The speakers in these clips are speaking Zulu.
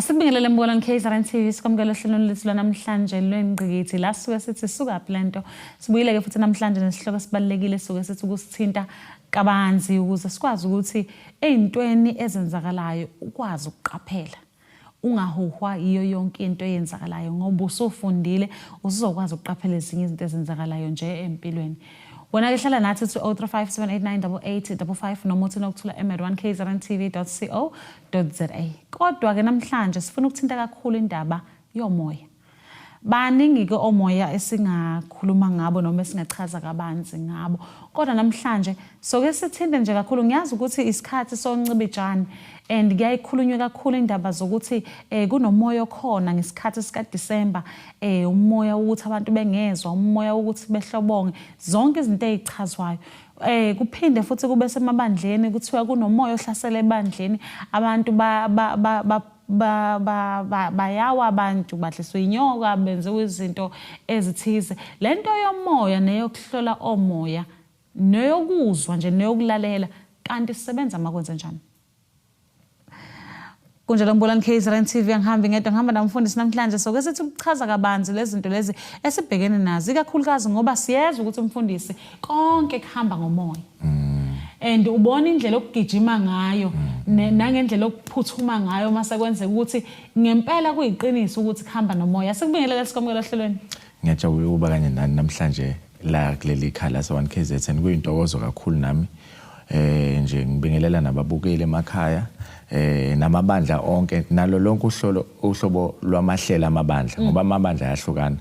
Asibingelele Mbonani KZN TV sikwamukela ohlelweni lethu namhlanje lwengqikithi la sisuke sithi sukaphi lento sibuyile ke futhi namhlanje nesihloko sibalekile sisuke sithi ukusithinta kabanzi ukuze sikwazi ukuthi ezintweni ezenzakalayo ukwazi ukuqaphela ungahuhwa iyo yonke into eyenzakalayo ngoba usufundile usizokwazi ukuqaphela ezinye izinto ezenzakalayo nje empilweni. Wena ke hlala nathi 0357898855 noma uthi nokuthula emad1kzntv.co.za. Kodwa ke namhlanje sifuna ukuthinta kakhulu indaba yomoya. Baningi ke omoya esingakhuluma ngabo noma esingachaza kabanzi ngabo. Kodwa namhlanje soke sithinde nje kakhulu ngiyazi ukuthi isikhathi soncibijana and kuyayikhulunywa kakhulu indaba zokuthi kunomoya khona ngesikhathi sika December umoya ukuthi abantu bengezwa umoya ukuthi behlobonge zonke izinto ezichazwayo kuphinde futhi kube semabandleni kuthiwa kunomoya ohlasela ebandleni abantu bayawa abantu badliswa inyoka benziwe izinto ezithize lento yomoya neyokuhlola omoya neyokuzwa nje neyokulalela kanti sisebenza makwenze njani. Kunjalo Mbonani KZN TV ngihamba namfundisi namhlanje soke sithi ukuchaza kabanzi lezi zinto lezi esibhekene nazo ikakhulukazi ngoba siyezwa ukuthi umfundisi konke kuhamba ngomoya. And ubona indlela okugijima ngayo nangendlela okuphuthuma ngayo mase kwenze ukuthi ngempela kuyiqiniso ukuthi kuhamba nomoya. Sikubingelela sikwamukela ohlelweni. Ngiyajabula ukuba kanye nani namhlanje la kuleli khala sa1KZN kuyintokozo kakhulu nami. Nje ngibingelela nababukeli emakhaya namabandla onke nalo lonke uhlobo lwamahlela amabandla ngoba amabandla ayahlukana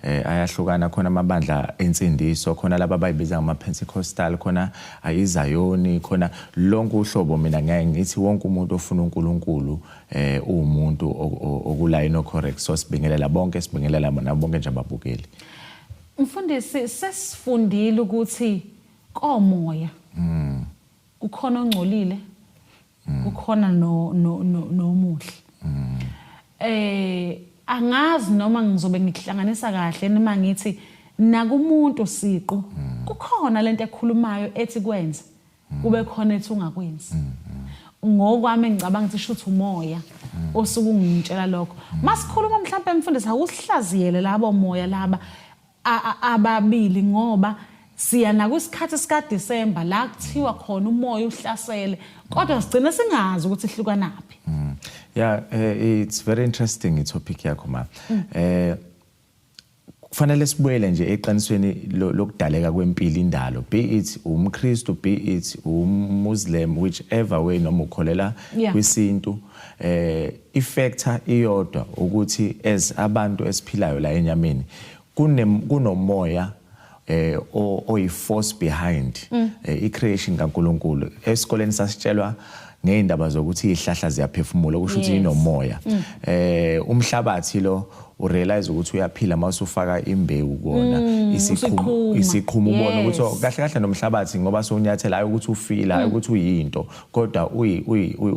ayahlukana khona amabandla ensindiso khona laba abayibiza ngama Pentecostal khona ayizayoni khona lonke uhlobo mina ngeke ngithi wonke umuntu ofuna uNkulunkulu umuntu okulayini ocorrect so sibingelela bonke sibingelela bonke nje ababukeli. Mfundisi sesifundile ukuthi komoya kukhona ongcolile kukhona nomuhle angazi noma ngizobe ngihlanganisa kahle noma ngithi nakumuntu siqu kukhona lento ekhulumayo ethi kwenza kube khona ethi ungakwenzi ngokwami ngicabanga ukuthi shuthi umoya osuke ungitshela lokho masikhuluma mhlawumbe mfundisi awusihlaziyele labo moya laba ababili ngoba siya nakusikhathi sika December la kuthiwa khona umoya uhlasele kodwa sigcina singazi ukuthi ihlukanaphi. Yeah, it's very interesting itopic yakho ma. Kufanele sibuyele nje eqinisweni lokudaleka kwempilo indalo be it umKristu be it umMuslim whichever way noma ukholela kwisintu ifactor iyodwa ukuthi as abantu esiphilayo la enyameni kunomoya oyi force behind icreation kaNkulunkulu. Esikoleni sasitshelwa ngeindaba zokuthi izihlahla ziyaphefumula okusho ukuthi inomoya. Umhlabathi lo urealize ukuthi uyaphila mase ufaka imbewu kona isiqhumo ubona ukuthi kahle kahle nomhlabathi ngoba sonyathela hayi ukuthi ufila hayi ukuthi uyinto kodwa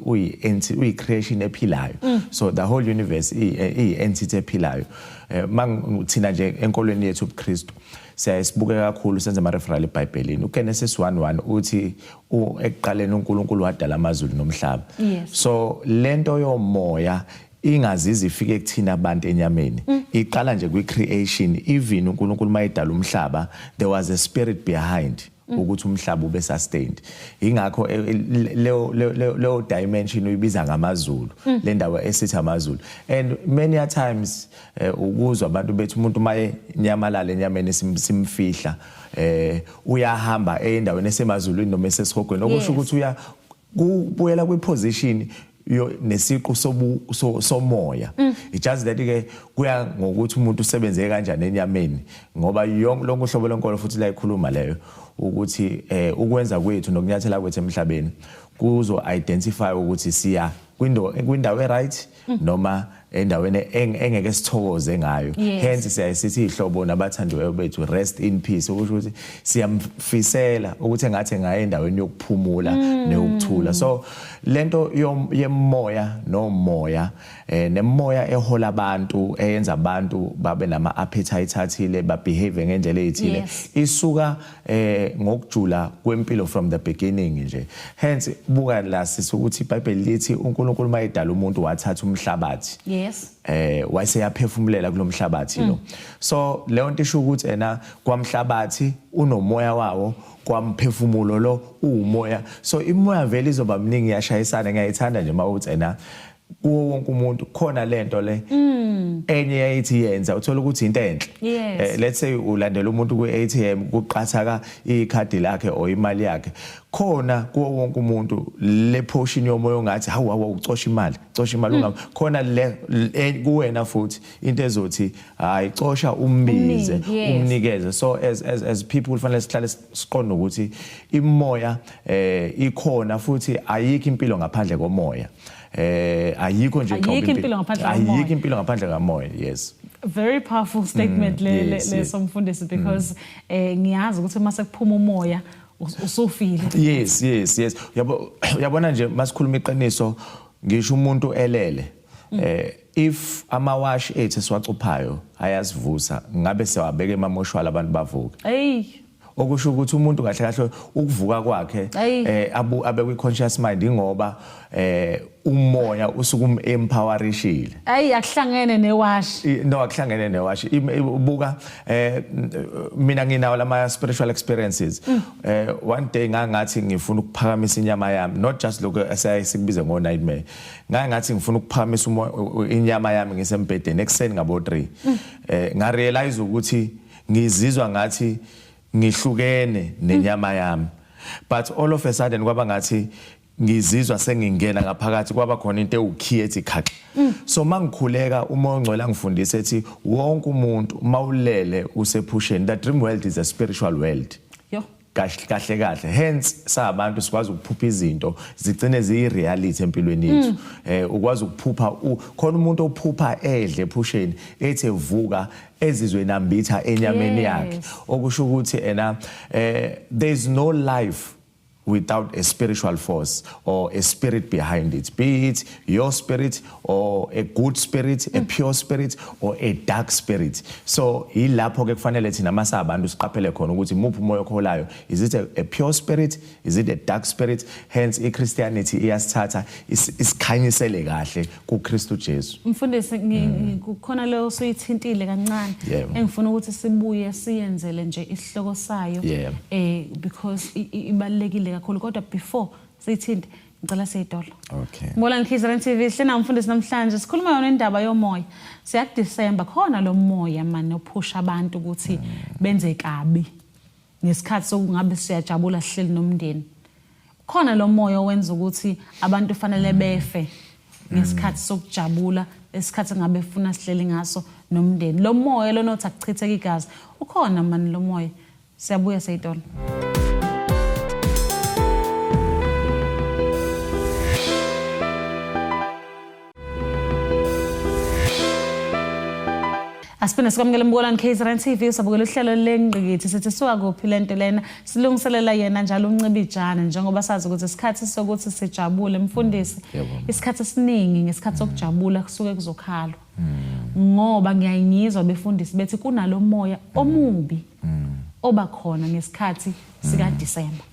uyi creation ephilayo. So the whole universe i entity ephilayo. Thina nje enkolweni yethu ubuKristu siyasibuke kakhulu senze ama referral eBhayibhelini uGenesis 1:1 uthi ekuqaleni uNkulunkulu wadala amazulu nomhlaba. So lento yomoya ingazizi ifike kuthina abantu enyameni iqala nje kwi-creation even uNkulunkulu mayedala umhlaba there was a spirit behind ukuthi umhlaba ube sustained ingakho leyo dimension uyibiza ngamazulu le ndawo esithi amazulu and many a times ukuzwa abantu bethu umuntu maye nyamalala enyameni simfihla uyahamba endaweni esemazulwini noma esesihogweni okusho ukuthi uya kubuyela kwiposition nesiqu somoya. It just that ke kuya ngokuthi umuntu usebenze kanjani enyameni ngoba yonke lonke uhlobo lenkolo futhi la ikhuluma leyo ukuthi ukwenza kwethu nokunyathela kwethu emhlabeni kuzo identify ukuthi siya kwindawo right noma endaweni engeke sithokoze ngayo. Yes. Hence siyasithi ihlobo nabathandiweyo bethu rest in peace okusho ukuthi siyamfisela ukuthi engathi ngaye endaweni yokuphumula neyokuthula. So lento yemoya nomoya nemoya ehola abantu eyenza abantu babe nama appetite athile ba behave ngendlela ezithile isuka ngokujula kwempilo from the beginning nje. Hence buka la sisukuthi iBhayibheli lithi uNkulunkulu mayedala umuntu wathatha umhlabathi. Yes. Wayeseyaphefumulela kulomhlabathi lo. So leyo nto isho ukuthi kwamhlabathi unomoya wawo kwamphefumulo lo umoya. So imoya vele izoba mningi yashayisana ngiyayithanda nje mawuthi kuwo wonke umuntu khona lento le enye yayithi yenza uthola ukuthi into enhle. Let's say ulandela umuntu ku-ATM kuqhathaka ikhadi lakhe or imali yakhe khona kuwo wonke umuntu le portion yomoya ongathi hawu ucosha imali khona le kuwena futhi into ezothi hayi cosha umbize umnikeze. So as people kufanele sihlale siqonde ukuthi imoya ikhona futhi ayikho impilo ngaphandle komoya. Ayikho nje ayikho impilo ngaphandle kamoya. Yes, very powerful statement le somfundisi because ngiyazi ukuthi mase kuphuma umoya usufile. Yes yabona nje masikhuluma iqiniso ngisho umuntu elele if amawashi ethu siwacuphayo ayasivusa ngabe sewabeka emamoshwala abantu bavuka. Okusho ukuthi umuntu kahle kahle ukuvuka kwakhe abe kwi conscious mind ingoba umoya usuku empowerishile. Akuhlangene newashi. No akuhlangene newashi. Ubuka mina nginawo lama spiritual experiences. One day ngathi ngifuna ukuphakamisa inyama yami, not just lokho esayisibize ngo nightmare. Ngathi ngifuna ukuphakamisa inyama yami ngisembedeni ekseni ngabo 3. Nga realize ukuthi ngizizwa ngathi ngihlukene nenyama yami, but all of a sudden kwaba ngathi ngizizwa sengingena ngaphakathi kwaba khona into ewukhiye ethi khaqi. So mangikhuleka umoya ongcwele angifundise ethi wonke umuntu mawulele usephusheni. The dream world is a spiritual world. Kahle hence sabantu sikwazi ukuphupha izinto zigcine ziyireality empilweni yethu. Ukwazi ukuphupha khona umuntu ophupha edle ephusheni ethi evuka ezizwe nambitha enyameni yakhe okusho ukuthi there is no life without a spiritual force or a spirit behind it, be it your spirit or a good spirit, a pure spirit or a dark spirit. So ilapho ke kufanele thina masabantu siqaphele khona ukuthi muphi umoya okholayo, is it a pure spirit, is it a dark spirit? Hence iChristianity iyasithatha isikhanyisele kahle kuKristu Jesu. Mfundisi kukhona leyo soyithintile kancane engifuna ukuthi sibuye siyenzele nje isihloko sayo because ibalekile kakhulu kodwa before sithinte ngicela siyidolo. Mola ngikhizela TV hlena umfundisi namhlanje sikhuluma yona indaba yomoya. Siya December khona lo moya man ophusha abantu ukuthi benze kabi ngesikhathi sokungabe siyajabula sihleli nomndeni. Khona lo moya owenza ukuthi abantu fanele befe ngesikhathi sokujabula esikhathi ngabe ufuna sihleli ngaso nomndeni. Lo moya lonothi akuchitheke igazi ukhona man lo moya. Siyabuya siyidolo. Asipena sikwamukela Mbolani KZN TV sabukela uhlelo lengqikithi sithi suka kuphi lento lena silungiselela yena njalo uncibijana njengoba sazi ukuthi isikhathi sokuthi sijabule mfundisi isikhathi esiningi ngesikhathi sokujabula kusuke kuzokhalwa ngoba ngiyayingizwa befundisi bethi kunalo moya omubi oba khona ngesikhathi sika December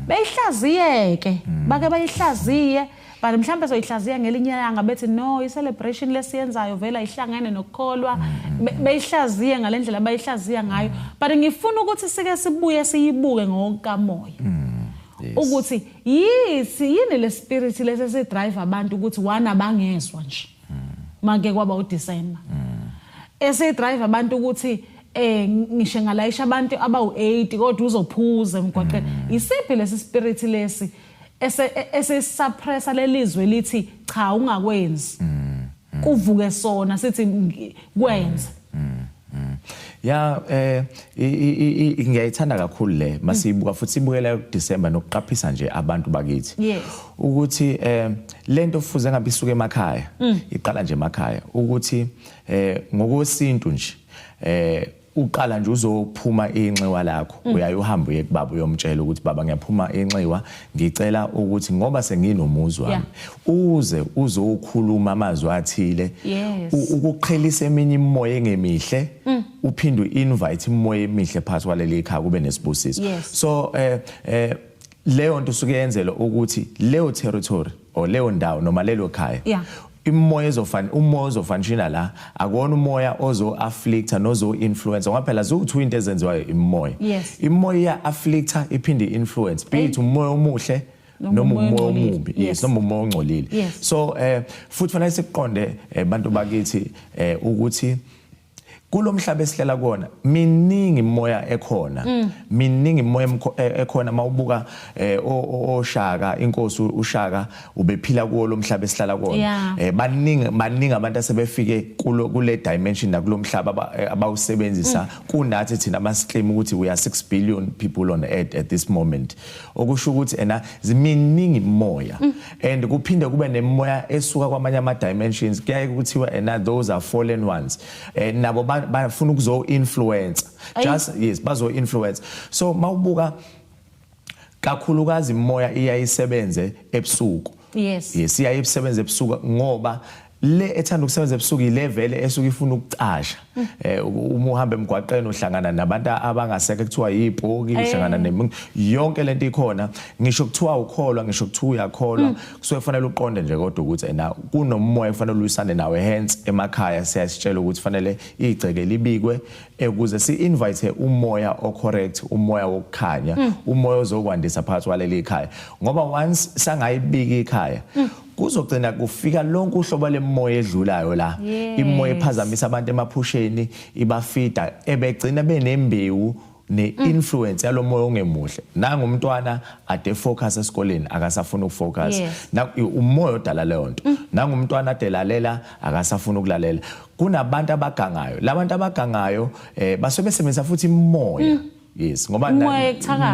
beyihlaziyeke bake bayihlaziye but mhlambe soyihlaziya ngelinye ilanga bethi no i-celebration lesiyenzayo vela ihlangene nokukholwa beyihlaziye ngalendlela bayihlaziya ngayo but ngifuna ukuthi sike sibuye siyibuke ngokamoya ukuthi yini le spirit lesi se drive abantu ukuthi wana bangezwa nje make kwaba uDecember ese drive abantu ukuthi ngisho ngalayisha abantu abawu8 kodwa uzophuza emgwaqeni isiphi lesi spirit lesi ese suppressa lelizwe lithi cha ungakwenzi kuvuke sona sithi kwenza ya ngiyayithanda kakhulu le masibuka futhi sibukela December nokuqaphisa nje abantu bakithi Yes. ukuthi lento fuze ngabe isuke emakhaya iqala nje emakhaya ukuthi ngokwesintu nje uqala nje uzophuma inxiwa lakho uyaye uhambe uye kubaba uyomtshela ukuthi baba ngiyaphuma inxiwa ngicela ukuthi ngoba senginomuzi wami uze uzokhuluma amazwi athile ukuqhelisa eminye imimoya engemihle uphinde uinvite imimoya emihle phakathi kwaleli ekhaya kube nesibusiso so leyo nto suke yenzela ukuthi leyo territory or leyo ndawo noma lelo khaya umoya ozofanishina la akona umoya ozo afflicta nozo influence ngoba phela zo2 into ezenziwayo imoya imoya afflicta iphinde influence be it umoya omuhle noma umoya omubi noma umoya ongcolile so futhi fanele siqonde abantu bakithi ukuthi kulomhlaba esihlela kona miningi imoya ekhona miningi imoya ekhona mawubuka oShaka inkosi uShaka ubephila kuwo lomhlaba esihlala kona baningi abantu asebefike kule dimension nakulomhlaba abawusebenzisa kunathi thina masiclaim ukuthi we are 6 billion people on earth at this moment okusho ukuthi ziminingi imoya and kuphinde kube nemoya esuka kwamanye ama dimensions kuyaye kuthiwa those are fallen ones nabo bafuna ukuzo influence bazo influence so mawubuka kakhulukazi imoya iyayisebenze ebusuku iyayisebenza ebusuku ngoba le ethanda ukusebenza ebusuku ilevele esuka ifuna ukucasha uma uhambe emgwaqeni uhlangana nabantu abangasekho kuthiwa yibhoki uhlangana yonke lento ikhona ngisho kuthiwa ukholwa ngisho kuthiwa uyakholwa kusuke kufanele uqonde nje kodwa ukuthi kunomoya kufanele uyisane nawe hence emakhaya siyasitshela ukuthi kufanele igceke libikwe ukuze si-invite umoya ocorrect umoya wokukhanya umoya ozokwandisa phakathi kwaleli ekhaya ngoba once sangayibika ikhaya kuzogcina kufika lonke uhlobo lemoya edlulayo la imoya ephazamisa abantu emaphusheni ibafida ebegcina benembewu ne-influence yalomoya ongemuhle nangumntwana ade focus esikoleni akasafuna ukufocus umoya odala leyo nto nangumntwana ade lalela akasafuna ukulalela kunabantu abagangayo labantu abagangayo basebenzisa futhi imoya ngoba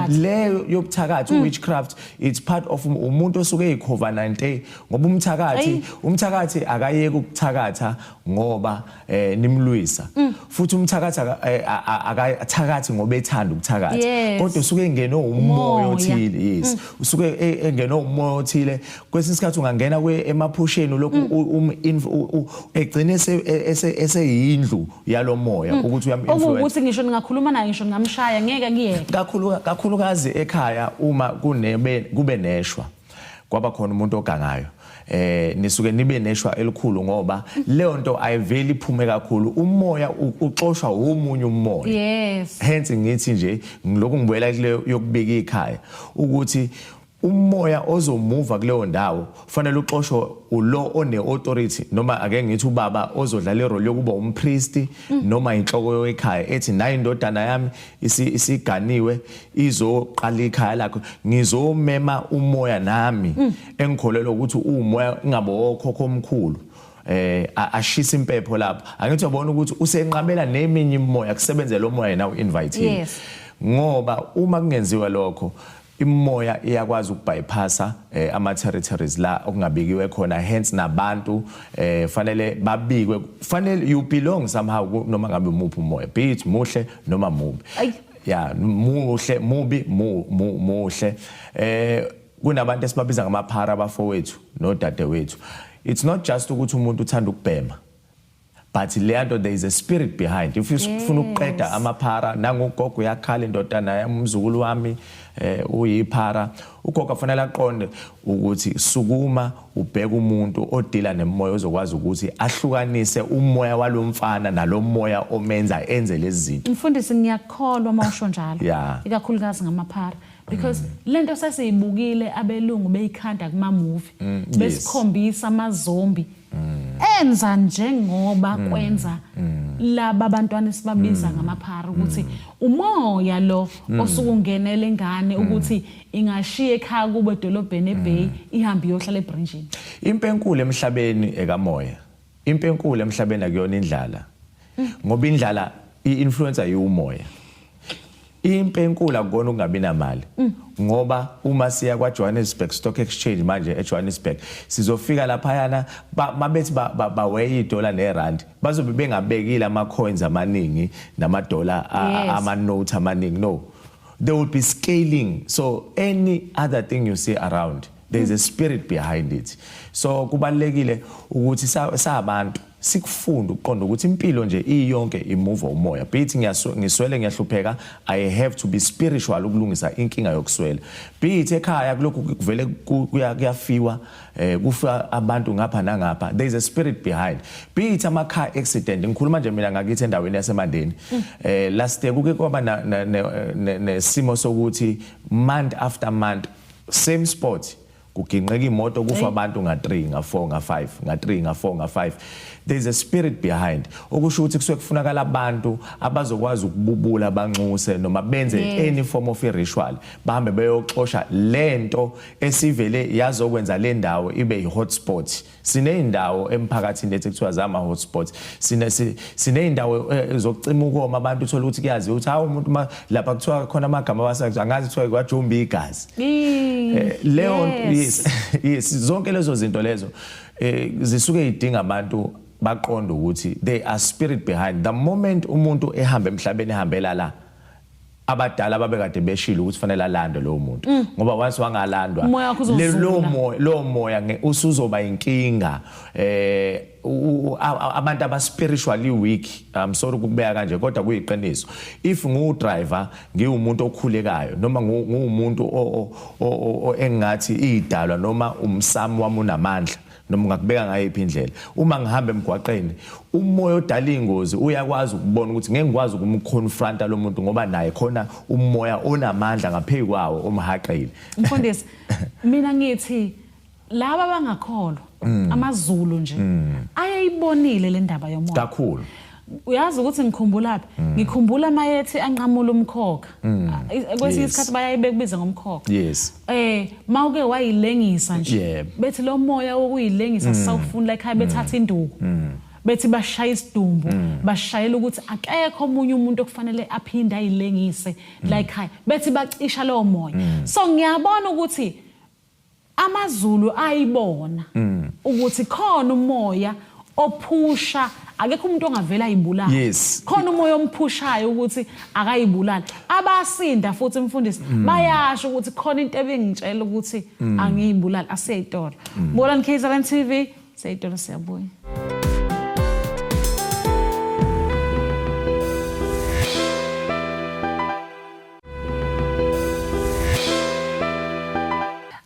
leyo yobuthakathi witchcraft it's part of umuntu osuke eyicover-19 ngoba umthakathi akayeke ukuthakatha ngoba nimlwisa futhi umthakathi akathakathi ngoba ethanda ukuthakatha kodwa usuke engene umoya othile usuke engene umoya othile kwesinye isikhathi ungangena emaphusheni lokhu egcine eseyindlu yalomoya ukuthi uyam-influence ukuthi ngisho ningakhuluma naye ngisho ngamshaya kakhulukazi ekhaya uma kube neshwa kwaba khona umuntu ogangayo nisuke nibe neshwa elikhulu ngoba leyo nto ayiveli iphume kakhulu umoya uxoshwa umunye umoya hence ngithi nje ngilokhu ngibuyela kuleyo yokubika ikhaya ukuthi umoya ozomuva kuleyo ndawo fanele uxoshwe ulo one authority noma ake ngithi ubaba ozodlala irole yokuba umpriest noma inhloko yekhaya ethi nayi indodana yami isiganiwe izoqala ikhaya lakho ngizomema umoya nami engikholelwa ukuthi umoya ngabo okhokho omkhulu ashisa impepho lapho angithi uyabona ukuthi usenqabela neminye imoya kusebenze lo moya nawo invite ngoba uma kungenziwa lokho imoya iyakwazi ukubypassa ama territories la okungabikiwe khona hence nabantu fanele babikwe fanele you belong somehow noma ngabe umuphi umoya be it muhle noma mubi muhle mubi muhle kunabantu esibabiza ngamaphara abafowethu nodadewethu it's not just ukuthi umuntu uthanda ukubhema but leyanto there is a spirit behind if ufuna ukuqeda amaphara nangogogo uyakhala indodana yami umzukulu wami uyiphara ugogo kufanele aqonde ukuthi sukuma ubheka umuntu odila nemoya ozokwazi ukuthi ahlukanise umoya walomfana nalomoya omenza enze lezi zinto mfundisi ngiyakholwa mawusho njalo ikakhulukazi ngamaphara because lento sesiyibukile abelungu beyikhanda kuma movie besikhombisa amazombi enza njengoba kwenza laba abantwana esibabiza ngamaphara ukuthi umoya lo osukungenele ingane ukuthi ingashiya ekhaya kube edolobheni eBay ihambe iyohlala eBridgini impenkulu emhlabeni ekamoya impenkulu emhlabeni akuyona indlala ngoba indlala i-influencer yumoya. Impenkula akukona ukungabi namali ngoba uma siya kwa Johannesburg Stock Exchange manje eJohannesburg sizofika lapha yana mabethi baweya iDollar neRand bazobe bengabekile ama coins amaningi nama-dollar ama note amaningi. No, they will be scaling. So any other thing you see around, there is a spirit behind it. So kubalekile ukuthi sabantu sikufunda ukuqonda ukuthi impilo nje iyonke imove umoya. Bithi ngiswele ngiyahlupheka, I have to be spiritual ukulungisa inkinga yokuswela. Bithi ekhaya kulokhu kuvele kuyafiwa kufa abantu ngapha nangapha. There is a spirit behind. Bithi ama car accident ngikhuluma nje mina ngakithi endaweni yaseMandeni. Last year kuke kwaba nesimo sokuthi month after month same spot kuginqeka imoto kufa abantu nga3 nga4 nga5 nga3 nga4 nga5. There is a spirit behind. Okusho ukuthi kusuke kufunakala abantu abazokwazi ukububula banxuse noma benze any form of ritual bahambe beyoxosha lento esivele yazokwenza le ndawo ibe i-hotspot. Sineyindawo emphakathini lethu kuthiwa zama hotspots. Sineyindawo zokucima ukoma abantu uthola ukuthi kuyazi ukuthi hawo umuntu lapha kuthiwa khona amagama abasathi angazi kuthiwa kwajumba igazi. Leon yes zonke lezo zinto lezo zisuke idinga abantu baqonda ukuthi there are spirit behind. The moment umuntu ehamba emhlabeni ehambela la abadala babekade beshilo ukuthi fanele alande lo muntu ngoba once wangalandwa lo moya usuzoba inkinga. Abantu aba spiritually weak, I'm sorry ukubeka kanje kodwa kuyiqiniso. If ngiwudriver ngiwumuntu okhulekayo noma ngiwumuntu engathi idalwa noma umsamo wami unamandla noma ngakubeka ngayiphi indlela, uma ngihamba emgwaqeni umoya odala ingozi uyakwazi ukubona ukuthi ngeke ngikwazi ukumconfronta lo muntu ngoba naye khona umoya onamandla ngaphezulu kwawo omhaqile. Mfundisi, mina ngithi laba bangakholwa amaZulu nje ayayibonile le ndaba yomoya kakhulu. Uyazi ukuthi ngikhumbulaphi? Ngikhumbula mayethi anqamula umkhokha. Kwesinye isikhathi bayayibekubiza ngomkhokha. Yes. Mawuke wayilengisa nje. Bethi lo moya wokuyilengisa sawufuna ekhaya bethatha induku. Bethi bashaya isidumbu, bashayela ukuthi akekho omunye umuntu okufanele aphinde ayilengise la ekhaya. Bethi bacisha lo moya. So ngiyabona ukuthi amaZulu ayibona ukuthi khona umoya ophusha, akekho umuntu ongavela ayibulala. Yes. Khona umoya omphushayo ukuthi akayibulala. Abasinda futhi mfundisi bayasho ukuthi khona into ebengitshela ukuthi angiyibulala aseyitolo. Bolani KZN TV, seyitolo siyabuya.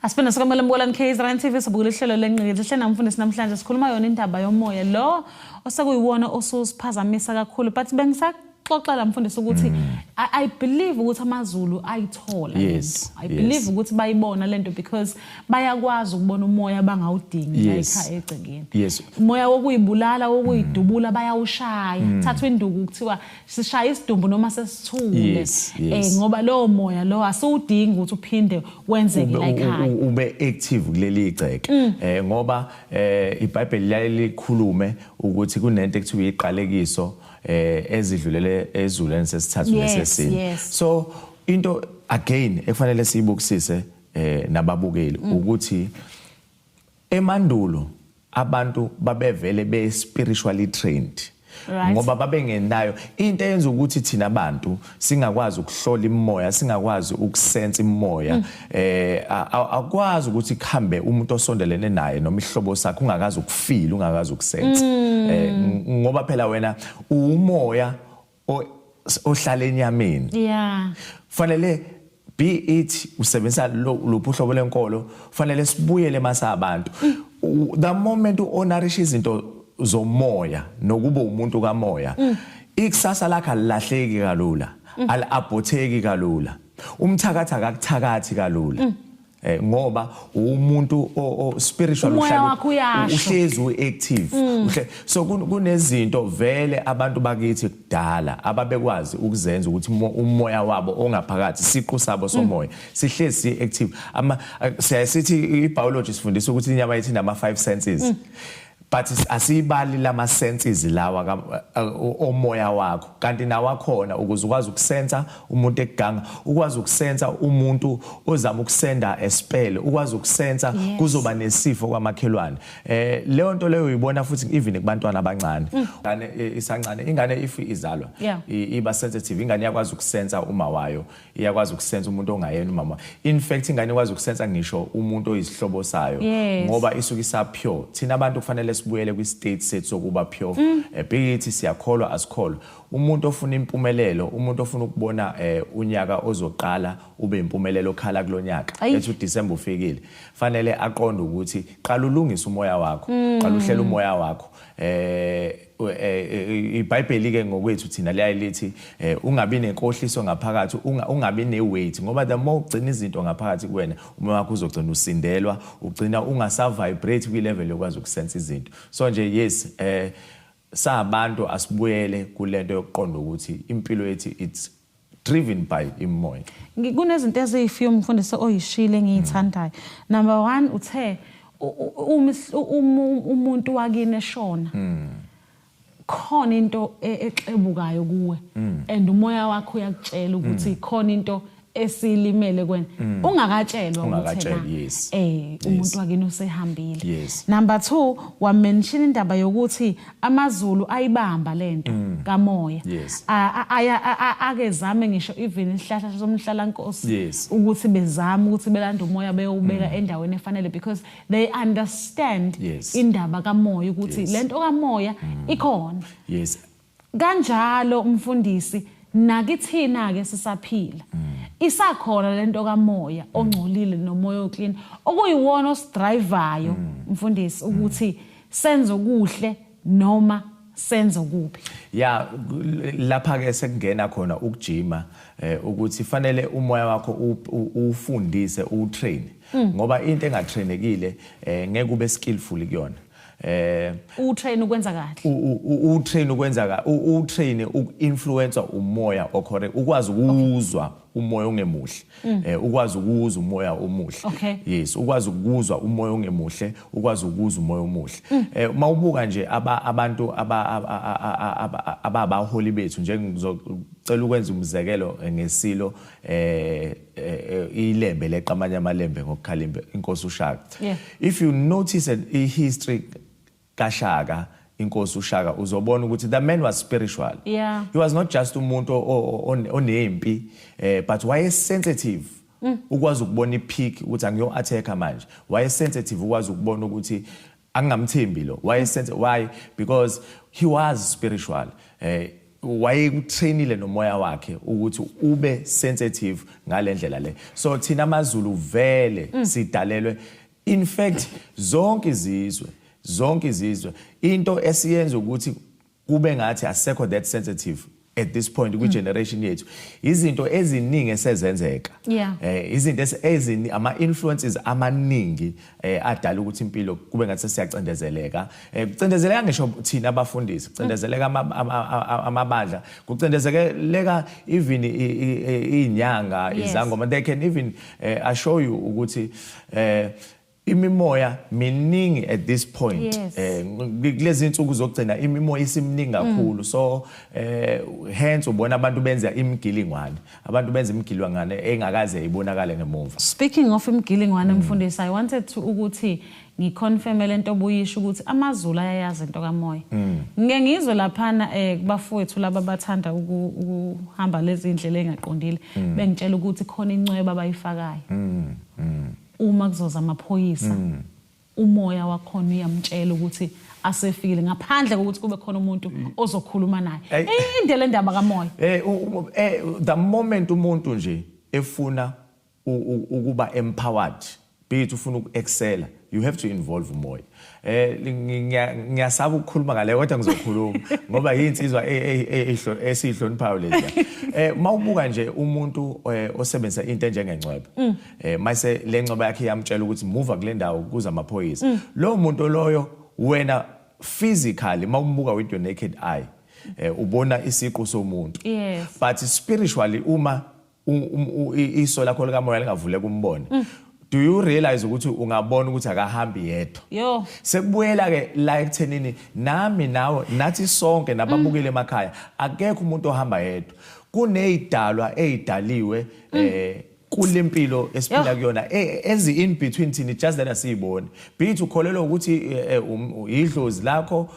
Asipenda sikamela Mbolani KZN TV sobukela ihlelo lenqikile. Sihle namfundisi namhlanje sikhuluma yona indaba yomoya lo osekuyiwona osusiphazamisa kakhulu, but bengisaxoxela mfundisi ukuthi I believe ukuthi amaZulu ayithola. Yes. I believe ukuthi bayibona lento because bayakwazi ukubona umoya bangawudingi la ekhaya egcekeni. Yes. Umoya wokuyibulala wokuyidubula bayawushaya. Thathwa induku kuthiwa sishaya isidumbu noma sesithule. Ngoba lo moya lo asudingi ukuthi uphinde wenzeke la ekhaya. Ube active kuleli igceke. Ngoba iBhayibheli likhulume ukuthi kunento ekuthiwa iqalekiso ezidlulele ezuleni sesithathu nesesine. So into again ekufanele siyibukisise nababukeli ukuthi emandulo abantu babevele be spiritually trained. Ngoba babengenayo into eyenza ukuthi thina abantu singakwazi ukuhlola imoya, singakwazi ukusense imoya, akwazi ukuthi khambe umuntu osondelene naye noma ihlobo sakhe ungakazi ukufeel, ungakazi ukusense. Ngoba phela wena umoya ohlala enyameni. Fanele be it usebenzisa lophu uhlobo lenkolo, fanele sibuyele masabantu. The moment unourish izinto zomoya nokuba umuntu kamoya, ikusasa lakhe alilahleki kalula, aliabotheki kalula, umthakathi akakuthakathi kalula. Ngoba umuntu spiritual uhlezi uactive. So kunezinto vele abantu bakithi kudala ababekwazi ukuzenza ukuthi umoya wabo ongaphakathi siqu sabo somoya sihlezi active. Siyasithi ibiology sifundisa ukuthi inyama yethu inama 5 senses. but asibali lama senses lawa omoya wakho kanti nawakhona ukuze ukwazi ukusensa umuntu eganga ukwazi ukusensa umuntu ozama ukusenda espele ukwazi ukusensa kuzoba nesifo kwamakhelwane leyo nto leyo uyibona futhi even kubantwana abancane ngane isancane ingane if izalwa iba sensitive ingane iyakwazi ukusensa uma wayo iyakwazi ukusensa umuntu ongayena umama in fact ingane ikwazi ukusensa ngisho umuntu oyisihlobo sayo ngoba isuke isa pure thina abantu kufanele sibuyele kwi state sethu sokuba pure beyithi siyakholwa asikholwa umuntu ofuna impumelelo umuntu ofuna ukubona unyaka ozoqala ube impumelelo khala kulonyaka ethi uDecember ufikile fanele aqonde ukuthi qala ulungisa umoya wakho qala uhlela umoya wakho iBhayibheli ke ngokwethu thina liyayithi ungabi nenkohliso ngaphakathi ungabi neweight ngoba the more ugcina izinto ngaphakathi kuwena umoya wakho uzogcina usindelwa ugcina ungasa vibrate kwi level yokwazi ukusense izinto so nje yes sabantu asibuyele kulento yokuqonda ukuthi impilo yethu it's driven by imoya kunezinto ezifew umfundisi oyishile ngiyithandayo number 1 uthe umuntu wakini eshona khona into exebukayo kuwe and umoya wakho uyakutshela ukuthi khona into esilimele kwena ungakatshelwa ukuthi umuntu wakini usehambile number 2 wa mention indaba yokuthi amazulu ayibamba lento kamoya akezame ngisho even isihlahla somhlalankosi ukuthi bezama ukuthi belanda umoya beyobeka endaweni efanele because they understand indaba kamoya ukuthi lento kamoya ikhona kanjalo umfundisi nakithina ke sisaphila isakhona lento kamoya ongcolile nomoya oclean okuyiwona osidrivayo mfundisi ukuthi senze okuhle noma senze okubi lapha ke sekungena khona ukujima ukuthi fanele umoya wakho ufundise utrain ngoba into engatrainekile ngeke ube skillful kuyona utrain ukwenza kahle utrain ukwenza kahle utrain uinfluencer umoya ocorrect ukwazi ukuzwa umoya ongemuhle ukwazi ukuzwa umoya omuhle yes ukwazi ukuzwa umoya ongemuhle ukwazi ukuzwa umoya omuhle mawubuka nje abantu abaholi bethu nje ngizocela ukwenza umzekelo ngesilo ilembe leqamanya amalembe ngokukhalimbe inkosi uShaka if you notice a history kaShaka inkosi uShaka uzobona ukuthi the man was spiritual he was not just umuntu onempi but why sensitive ukwazi ukubona ipeak ukuthi angiyo attack manje why sensitive ukwazi ukubona ukuthi angamthembi lo why because he was spiritual wayekutrainile nomoya wakhe ukuthi ube sensitive ngalendlela le so thina amazulu vele sidalelwe in fact zonke izizwe into esiyenza ukuthi kube ngathi asekho that sensitive at this point kwi generation yethu izinto eziningi esezenzeka izinto ezini ama influences amaningi adala ukuthi impilo kube ngathi siyacendezeleka kucendezeleka ngisho thina abafundisi kucendezeleka amabandla kucendezeleka even inyanga izangoma they can even assure you ukuthi imimoya miningi at this point kulezi insuku zokugcina imimoya isimningi kakhulu so hence ubona abantu benza imigilingwane abantu benza imigilingwane engakaze ibonakale ngemuva speaking of imigilingwane mfundisi I wanted to ukuthi ngiconfirm lento obuyisho ukuthi amazulu ayayazi into kamoya ngeke ngizwe laphana kubafowethu laba bathanda ukuhamba lezi indlela engaqondile bengitshela ukuthi khona incweba abayifakayo uma kuzoza amaphoyisa umoya wakhona uyamtshela ukuthi asefikile ngaphandle kokuthi kube khona umuntu ozokhuluma naye indlela endaba kamoya the moment umuntu nje efuna ukuba empowered be ufuna ukuexcella you have to involve umoya ngiyasaba ukukhuluma ngale kodwa ngizokhuluma ngoba yinsizwa esihloniphayo lezi mawubuka nje umuntu osebenzisa into enjengengcwebe mayise lencwebe yakhe yamtshela ukuthi move kule ndawo kuza amaphoyisa lo muntu loyo wena physically mawumbuka with your naked eye ubona isiqu somuntu but spiritually uma iso lakho likamoya lingavule kumbone do you realize ukuthi ungabona ukuthi akahambi yedwa Yo. sekubuyela ke la ekuthenini nami nawe nathi sonke nababukile emakhaya akekho umuntu ohamba yedwa kunezidalwa ezidaliwe kulempilo esiphila kuyona ezi in between thina just that asiyibone bithi ukholelwa ukuthi idlozi lakho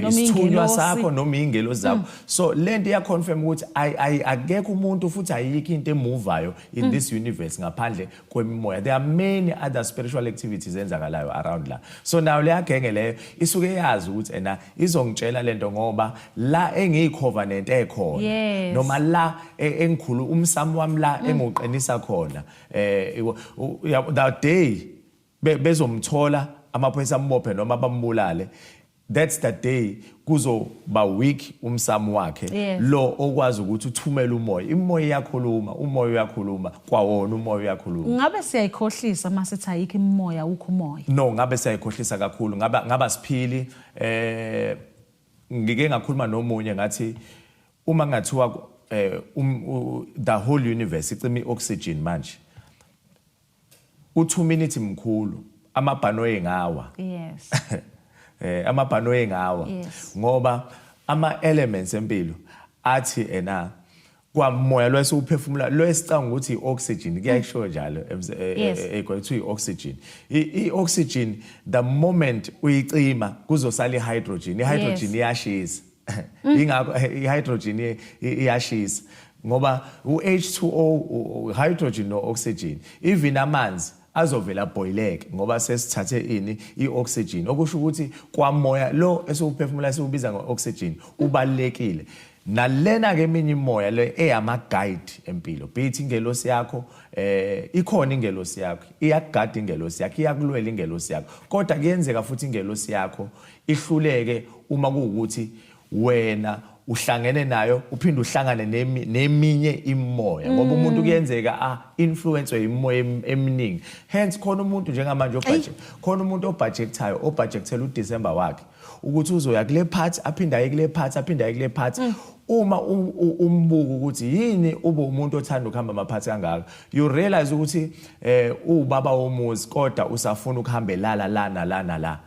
isithunywa sakho noma ingelosi zakho so lento iya confirm ukuthi akekho umuntu futhi ayikho into emuvayo in this universe ngaphandle kwemimoya. There are many other spiritual activities enzakalayo around la, so nayo leya genge leyo isuke yazi ukuthi ena izongitshela lento ngoba la engiyicovenant ekhona noma la engikhulu umsamo wami la engiqinisa khona that day bezomthola amaphoyisa ambophe noma bambulale, that's the day kuzoba weak umsamo wakhe lo okwazi ukuthi uthumele umoya. Imoya iyakhuluma, umoya uyakhuluma, kwawona umoya uyakhuluma. Ngabe siyayikhohlisa masithi ayikho imimoya ukho umoya? No, ngabe siyayikhohlisa kakhulu. ngaba siphili ngike ngakhuluma nomunye ngathi uma ngathiwa the whole universe icima ioxygen manje u2 minutes mkhulu amabhano engawa. Yes. Amabhano engawa ngoba ama elements empilo athi ena kwamoya lo esiuphefumula lo esicanga ukuthi ioxygen kuyayisho njalo ekwathi ioxygen ioxygen the moment uyicima kuzosala ihydrogen iyashisa ingakho ihydrogen iyashisa ngoba uH2O hydrogen no oxygen even amanzi azovela boileke ngoba sesithathe ini ioxygen okusho ukuthi kwamoya lo esiuphefumula siubiza ngooxygen ubalekile. Nalena ke eminye imoya le eyama guide empilo bithi ingelosi yakho ikhona ingelosi yakho iyagada ingelosi yakho iyakulwela ingelosi yakho kodwa kuyenzeka futhi ingelosi yakho ihluleke uma kuukuthi wena uhlangene nayo uphinde uhlangane neminye imoya ngoba umuntu kuyenzeka influence imoya eminingi. Hence khona umuntu njengamanje khona umuntu obudgetayo uDecember wakhe ukuthi uzoya kule part aphinde aye kule part aphinde aye kule part. Uma umbuka ukuthi yini ube umuntu othanda ukuhamba amaphathi kangaka you realize ukuthi ubaba womuzi kodwa usafuna ukuhamba la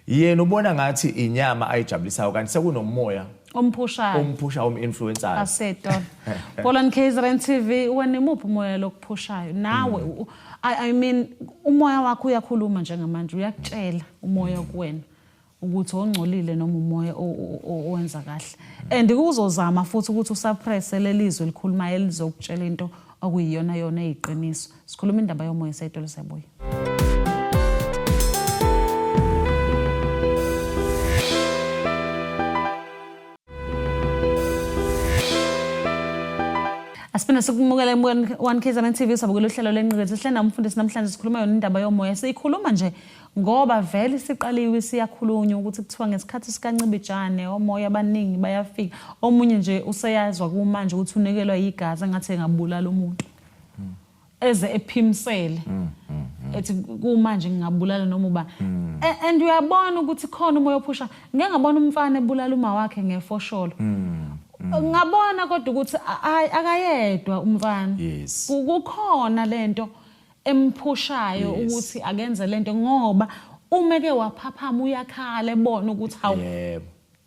yena ubona ngathi inyama ayijabulisayo kanti sekunomoya ompushayo influencer aseto Paul KZN TV wena imuphi umoya lokuphushayo nawe I mean umoya wakho uyakhuluma njengamanje uyakutshela umoya kuwena ukuthi ongcolile noma umoya owenza kahle and kuzozama futhi ukuthi usuppress lelizwe likhuluma elizokutshela into okuyiyona yona eyiqiniso. Sikhuluma indaba yomoya sayitolo sabuya. Asipena sikumukela one KZN TV sabukela uhlelo lenqikethe sihlena umfundisi namhlanje sikhuluma yona indaba yomoya sikhuluma nje ngoba vele siqaliwe siyakhulunywa ukuthi kuthiwa ngesikhathi sikancibijane omoya abaningi bayafika omunye nje useyazwa kumanje ukuthi unekelwa igazi engathi engabulala umuntu eze ephimsele ethi kumanje ngingabulala noma uba and uyabona ukuthi khona umoya ophusha ngeke ngabona umfana ebulala uma wakhe ngefosholo ngabona kodwa ukuthi akayedwa umfana kukhona lento emphushayo ukuthi akenze lento ngoba umeke waphaphama uyakhala ebona ukuthi hawu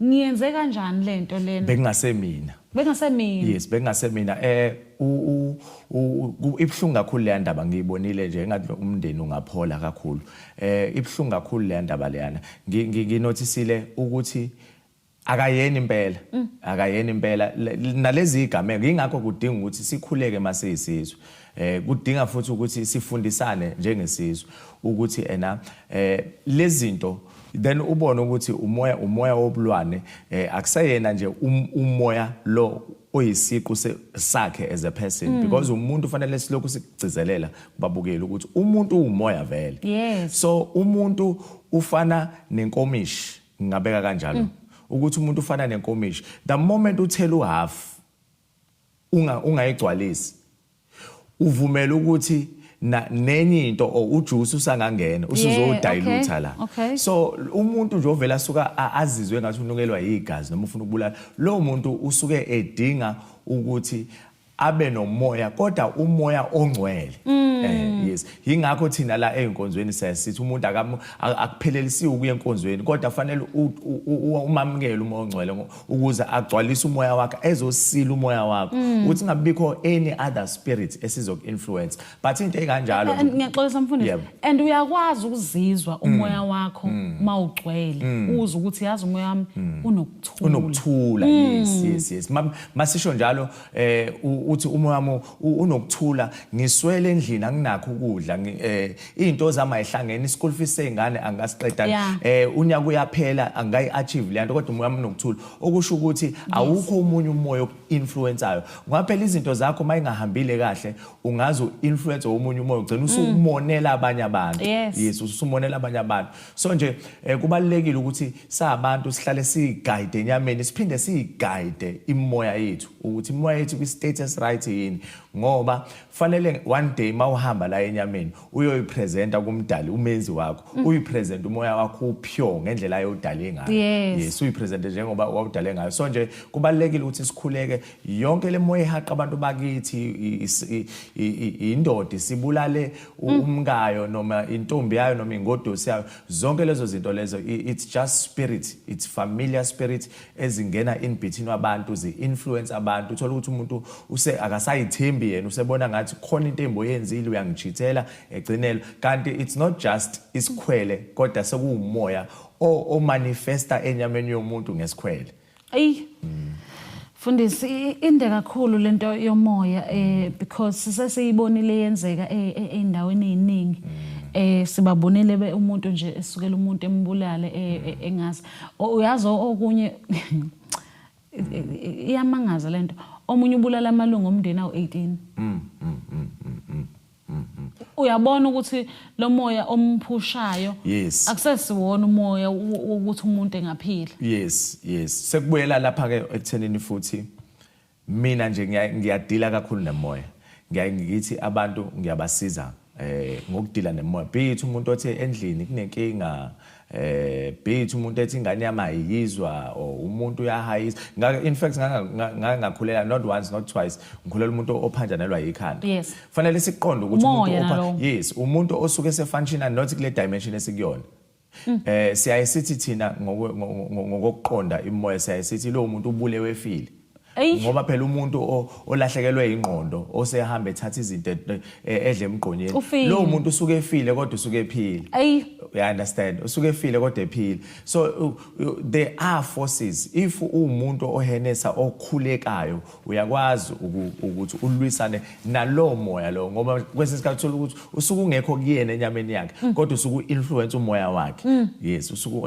ngiyenze kanjani lento lena bekungasemina yes bekungasemina ibhlungu kakhulu le ndaba ngiyibonile nje engathi umndeni ungaphola kakhulu ibhlungu kakhulu le ndaba leyana nginotisile ukuthi akayeni impela nalezi igameko ingakho kudinga ukuthi sikhuleke masiyisizwe kudinga futhi ukuthi sifundisane njengesizwe ukuthi lezi zinto then ubone ukuthi umoya wobulwane akusayena nje umoya lo oyisiqu sakhe as a person because umuntu ufanele silokhu sigcizelela kubabukeli ukuthi umuntu umoya vele so umuntu ufana nenkomishi ngabeka kanjalo ukuthi umuntu ufana nenkomishi the moment uthela uhalf ungayigcwalisi uvumela ukuthi nenye into ujuice usangangena usuzodilute la so umuntu nje ovela asuka azizwe ngathi unukelwa yigazi noma ufuna ukubulala lo muntu usuke edinga ukuthi abe nomoya kodwa umoya ongcwele yes yes ingakho thina la einkonzweni siyasithi umuntu akuphelelisiwe ukuya enkonzweni kodwa fanele umamukele umoya ongcwele ukuze agcwalise umoya wakhe ezosila umoya wakho ukuthi ngabikho any other spirit esizokuinfluence but into ekanjalo ngiyaxolisa mfundisi and uyakwazi ukuzizwa umoya wakho mawugcwele uze ukuthi yazi umoya wami unokuthula yes masisho njalo uthi umoya wami unokuthula ngiswele endlini anginakho ukudla izinto zami ayihlangene ischool fees sengane angasiqeda unyaka uyaphela angayi achieve lento kodwa umoya wami unokuthula okusho ukuthi awukho umunye umoya oinfluenceayo ngaphela izinto zakho mayingahambile kahle ungazi uinfluence omunye umoya ugcina usumonela abanye abantu yes usumonela abanye abantu so nje kubalekile ukuthi sabantu sihlale siguide enyameni siphinde siguide imoya yethu ukuthi imoya yethu kwi status right yini ngoba fanele one day mawuhamba la enyameni uyoyipresenta kumdali umenzi wakho uyipresent umoya wakho upure ngendlela ayodale ngayo yes uyipresent njengoba wawudale ngayo so nje kubalekile ukuthi sikhuleke yonke le moya ehaqa abantu bakithi indoda sibulale umkayo noma intombi yayo noma ingodosi yayo zonke lezo zinto lezo it's just spirit it's familiar spirit ezingena in between abantu zi-influence abantu uthola ukuthi umuntu akasayithembi yena usebona ngathi khona into emboyenzile uyangichithela egcinela kanti it's not just isikhwele kodwa sekuumoya o manifesta enyameni yomuntu ngesikhwele Fundisi inde kakhulu lento yomoya because sesiyibonile yenzeka eindaweni eziningi sibabonile umuntu nje esukela umuntu embulale engazi uyazi okunye iyamangaza lento omunye ubulala amalungu omndeni awu18 uyabona ukuthi lo moya omphushayo akusesiwona umoya ukuthi umuntu engaphila yes sekubuyela lapha ke ekuthenini futhi mina nje ngiyadila kakhulu nemoya ngiyayithi abantu ngiyabasiza ngokudila nemoya bithi umuntu othe endlini kunenkinga bithi umuntu ethi ingane yami ayizwa umuntu uyahayisa in fact ngakukhulela not once not twice ngikhulela umuntu ophanjanelwa ikhanda fanele siqonde ukuthi umuntu osuke sefunctional not kule dimension esikuyona siyayisithi thina ngokuqonda imoya siyayisithi lo muntu ubulewe efile ngoba phela umuntu olahlekelwe ingqondo osehamba ethatha izinto edle emgqonyeni lo muntu usuke efile kodwa usuke ephila you understand usuke efile kodwa ephila so there are forces if umuntu ohenesa okhulekayo uyakwazi ukuthi ulwisane nalo moya lo ngoba kwesikhathi uthola ukuthi usuke ungekho kuyena enyameni yakhe kodwa usuke influence umoya wakhe yes usuke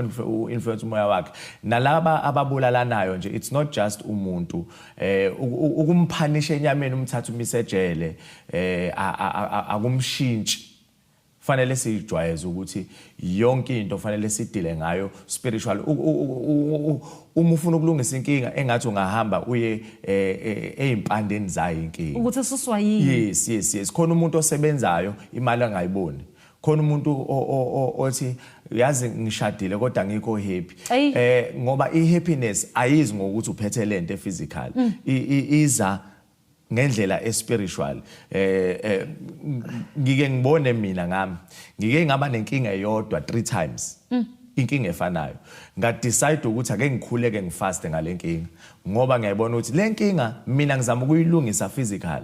influence umoya wakhe nalaba ababulalanayo nje it's not just umuntu ukumphanisha enyameni umthatha umisejele akumshintshi fanele sijwayeze ukuthi yonke into fanele sidile ngayo spiritual uma ufuna ukulungisa inkinga engathi ungahamba uye ezimpandeni zayo inkinga ukuthi suswa yini yes khona umuntu osebenzayo imali angayiboni khona umuntu othi yazi ngishadile kodwa ngikho happy ngoba ihappiness ayizi ngokuthi uphethe lento physical iza ngendlela espiritual ngike ngibone mina ngami ngike ngaba nenkinga eyodwa 3 times inkinga efanayo ngadecide ukuthi ake ngikhuleke ngifaste ngalenkinga ngoba ngiyabona ukuthi lenkinga mina ngizama ukuyilungisa physical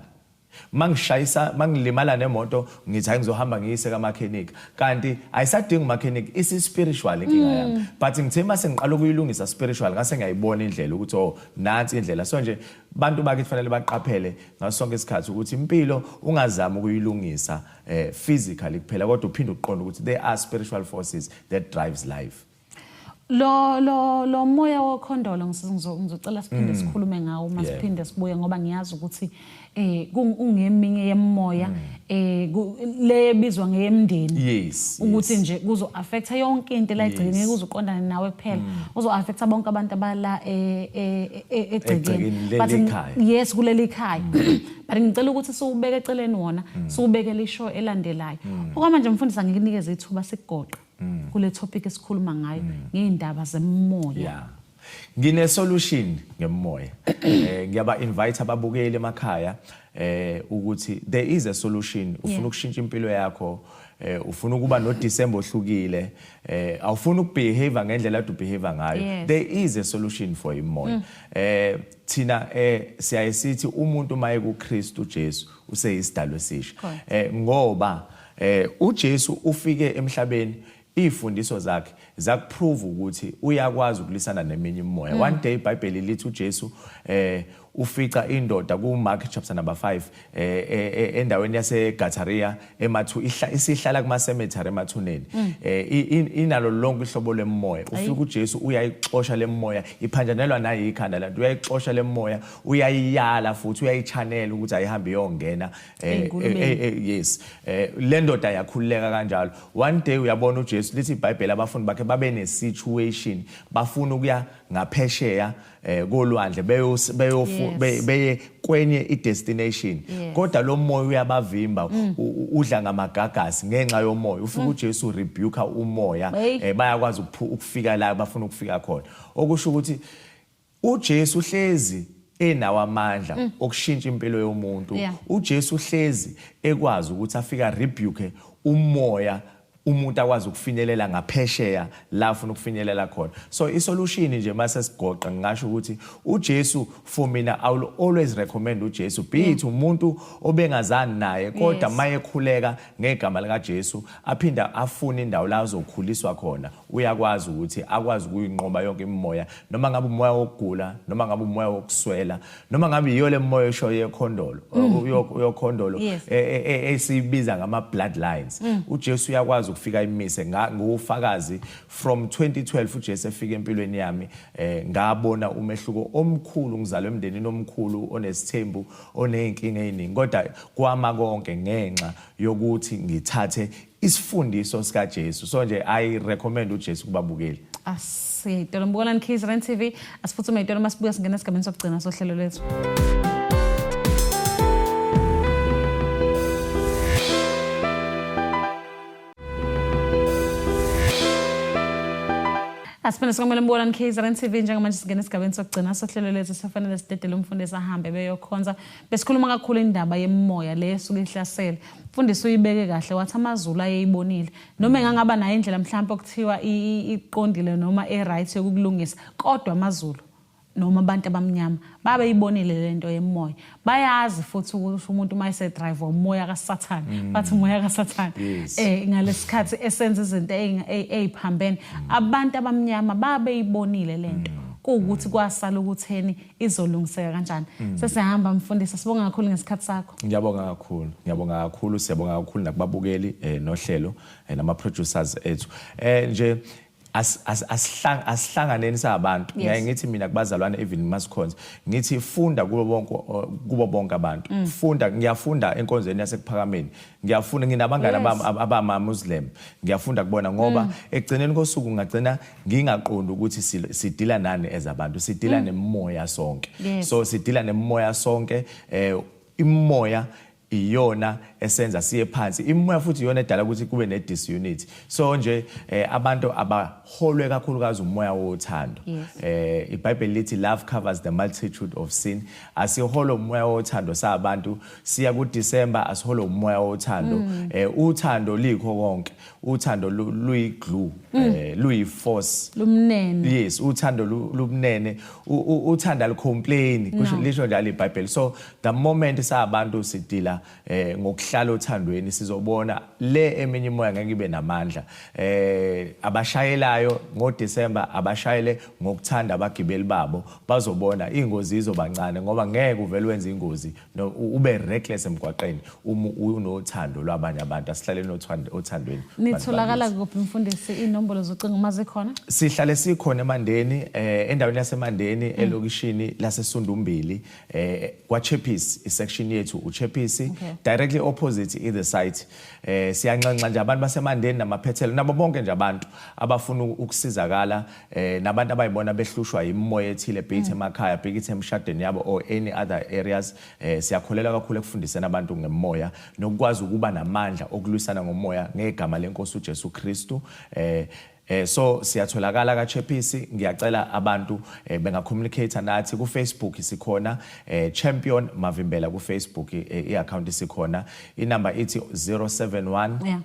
mangilimala nemoto ngithi ngizohamba ngiyise kamakhenika kanti ayisadingi umakhenika isi spiritual inkinga yami but ngithe mase ngiqala ukuyilungisa spiritual ngase ngiyayibona indlela ukuthi nansi indlela so nje bantu bakithi fanele baqaphele ngasonke isikhathi ukuthi impilo ungazama ukuyilungisa physically kuphela kodwa uphinde uqonde ukuthi there are spiritual forces that drives life lo moya wokhondolo ngizocela siphinde sikhulume ngawo masiphinde sibuye ngoba ngiyazi ukuthi ungeminye yemoya lebizwa ngeyemndeni ukuthi nje kuzo affect yonke into la egcine kuzoqondana nawe kuphela uzo affect bonke abantu abala egcikeni but yes kuleli ikhaya but ngicela ukuthi siubeke eceleni wona siubekele isho elandelayo okwamanje mfundisi nginikeze ithuba sikugoqa kule topic esikhuluma ngayo ngeindaba zemoya ngine solution ngemoya ngiyaba invite ababukeli emakhaya ukuthi there is a solution ufuna ukushintsha impilo yakho ufuna ukuba no December ohlukile awufuna ukubehave ngendlela adu behave ngayo there is a solution for imoya thina siyayisithi umuntu maye kuKristu Jesu useyisidalwa esisha ngoba uJesu ufike emhlabeni ifundiso zakhe zakuprove ukuthi uyakwazi ukulisana neminye imimoya one day iBhayibheli lithi uJesu ufica indoda ku Mark chapter number 5 endaweni yase Gadaria isihlala kuma cemetery emathuneni inalo lonke ihlobo lemoya ufika uJesu uyayixosha lemoya iphanjanelwa nayi ikhanda lantu uyayixosha lemoya uyayiyala futhi uyayichanela ukuthi ayihambe iyongena yes le ndoda yakhululeka kanjalo one day uyabona uJesu lithi iBhayibheli abafundi bakhe babe ne situation bafuna ukuya ngaphesheya kolwandle beye kwenye idestination kodwa lo moya uyabavimba udla ngamagagasi ngenxa yomoya ufika uJesu rebuke umoya bayakwazi ukufika la bafuna ukufika khona okusho ukuthi uJesu hlezi enawo amandla okushintsha impilo yomuntu uJesu hlezi ekwazi ukuthi afika rebuke umoya umuntu akwazi ukufinyelela ngaphesheya la ufuna ukufinyelela khona so isolution nje mase sigoqa ngisho ukuthi uJesu for mina I will always recommend uJesu be it umuntu obengazani naye kodwa mayekhuleka ngegama lika Jesu aphinda afuna indawo la azokhuliswa khona uyakwazi ukuthi akwazi ukuyinqoba yonke imimoya noma ngabe umoya wokugula noma ngabe umoya wokuswela noma ngabe iyo le moya esho yekhondolo yokhondolo esibiza ngama bloodlines uJesu uyakwazi ukufika imise ngufakazi from 2012 uJesu efika empilweni yami ngabona umehluko omkhulu ngizalwe emndenini omkhulu onesithembu oneyinkinga eziningi kodwa kwama konke ngenxa yokuthi ngithathe isifundiso sika Jesu so nje I recommend uJesu kubabukeli asiyitolo mbukela KZN TV asifuthume itolo masibuya singena esigabeni sokugcina sohlelo lethu Asipena sikomela mbona KZN TV njengamanje singena esigabeni sokugcina sohlelo lethu sifanele sidedele umfundisi ahambe beyokhonza besikhuluma kakhulu indaba yemoya lesuke ihlasela umfundisi uyibeke kahle wathi amazulu ayeyibonile noma engangaba nayo indlela mhlawumbe okuthiwa iqondile noma eright yokulungisa kodwa amazulu noma abantu abamnyama babe ibonile lento yemoya bayazi futhi ukuthi umuntu mayise drive umoya kaSathane bathi umoya kaSathane ngalesikhathi esenza izinto eziphambene abantu abamnyama babe ibonile lento ukuthi kwasala ukutheni izolungiseka kanjani sesihamba mfundisi sibonga kakhulu ngesikhathi sakho ngiyabonga kakhulu siyabonga kakhulu nakubabukeli nohlelo nama producers ethu nje asihlanganeni sabantu ngiyayithi mina kubazalwane even masikhonza ngithi funda kubo bonke abantu ngiyafunda enkonzweni yasekuphakameni ngiyafunda nginabangani abama Muslim ngiyafunda kubona ngoba ekugcineni kosuku ngagcina ngingaqondi ukuthi sidila nani ezabantu sidila nemoya sonke so sidila nemoya sonke imoya iyona esenza siye phansi imoya futhi iyona edala ukuthi kube ne disunity so nje abantu abaholwe kakhulukazi umoya wothando iBhayibheli lithi love covers the multitude of sin asiholo umoya wothando sabantu siya ku December asiholo umoya wothando uthando likho konke uthando luyi glue luyi force lumnene yes uthando lumnene uthanda licomplain kusho lisho njalo iBhayibheli so the moment sabantu sidila ngokuhlala othandweni sizobona le eminye imoya ngeke ibe namandla abashayelayo ngoDecember abashayele ngokuthanda abagibeli babo bazobona ingozi izobancane ngoba ngeke uvele wenze ingozi ube reckless emgwaqeni unothando lwabanye abantu asihlaleni othandweni nitholakala kuphi mfundisi inombolo zocingo mazikhona sihlale sikhona eMandeni endaweni yaseMandeni elokishini laseSundumbili kwaChepisi isection yethu uChepisi directly opposite either side siyanxanxa nje abantu baseMandeni namaphethelo nabo bonke nje abantu abafuna ukusizakala nabantu abayibona behlushwa imoya ethile bhethi emakhaya bhekithi emshadweni yabo or any other areas siyakholela kakhulu ekufundiseni abantu ngemoya nokwazi ukuba namandla okulwisana ngomoya ngegama lenkosi uJesu Kristu So siyatholakala kaChephisi, ngiyacela abantu bengacommunicate nathi ku Facebook sikhona Champion Mavimbela ku Facebook i-account sikhona, inamba ithi 071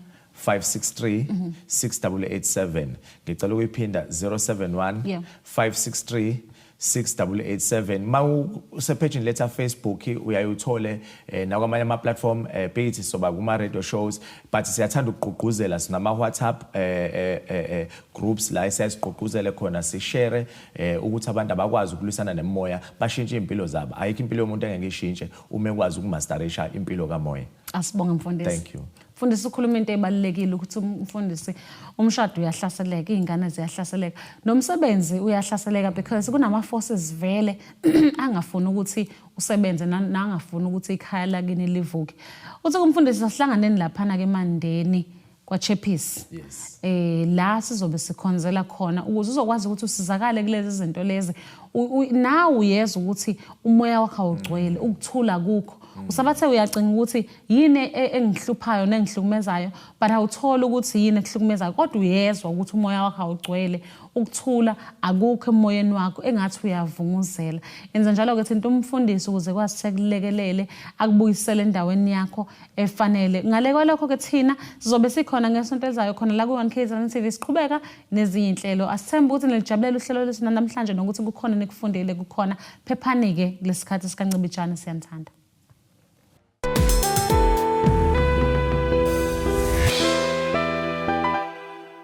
563 6887. Ngicela ukuyiphinda 071 563 6887. Mawusepage letter Facebook uyayuthole nakwamanye ama platform page soba kuma radio shows, but siyathanda ukugqugquzela sinama WhatsApp groups la siyasiqhugquzele khona sishare ukuthi abantu abakwazi ukulwisana nemoya bashintshe impilo zabo. Ayikho impilo yomuntu engeke ishintshe uma ekwazi ukumasterisha impilo kamoya. Asibonge mfundisi. Thank you. Mfundisi ukhuluma into ebalekile ukuthi umfundisi umshado uyahlaseleka, izingane ziyahlaseleka, nomsebenzi uyahlaseleka because kunama forces vele angafuni ukuthi usebenze nangafuni ukuthi ikhaya lakini livuke. Uthi kumfundisi asihlanganeni lapha ke Mandeni kwaChephisi. Yes. La sizobe sikhonzela khona ukuze uzokwazi ukuthi usizakale kulezi zinto lezi. Nawe uyeza ukuthi umoya wakho awugcwele, ukuthula kukho. Usabathe uyacinga ukuthi yini engihluphayo nengihlukumezayo, but awuthola ukuthi yini ekuhlukumezayo, kodwa uyezwa ukuthi umoya wakho awugcwele, ukuthula akukho emoyeni wakho engathi uyavunguzela. Yenza njalo ke thinta umfundisi ukuze kwazi sekulekelele akubuyisele endaweni yakho efanele. Ngale kwalokho ke thina sizobe sikhona ngesonto elizayo khona la ku 1K TV siqhubeka nezinye inhlelo. Asithemba ukuthi nilijabulele uhlelo lesi namhlanje nokuthi kukhona nikufundele kukhona. Phephani ke kulesikhathi sikancibijana siyanthanda.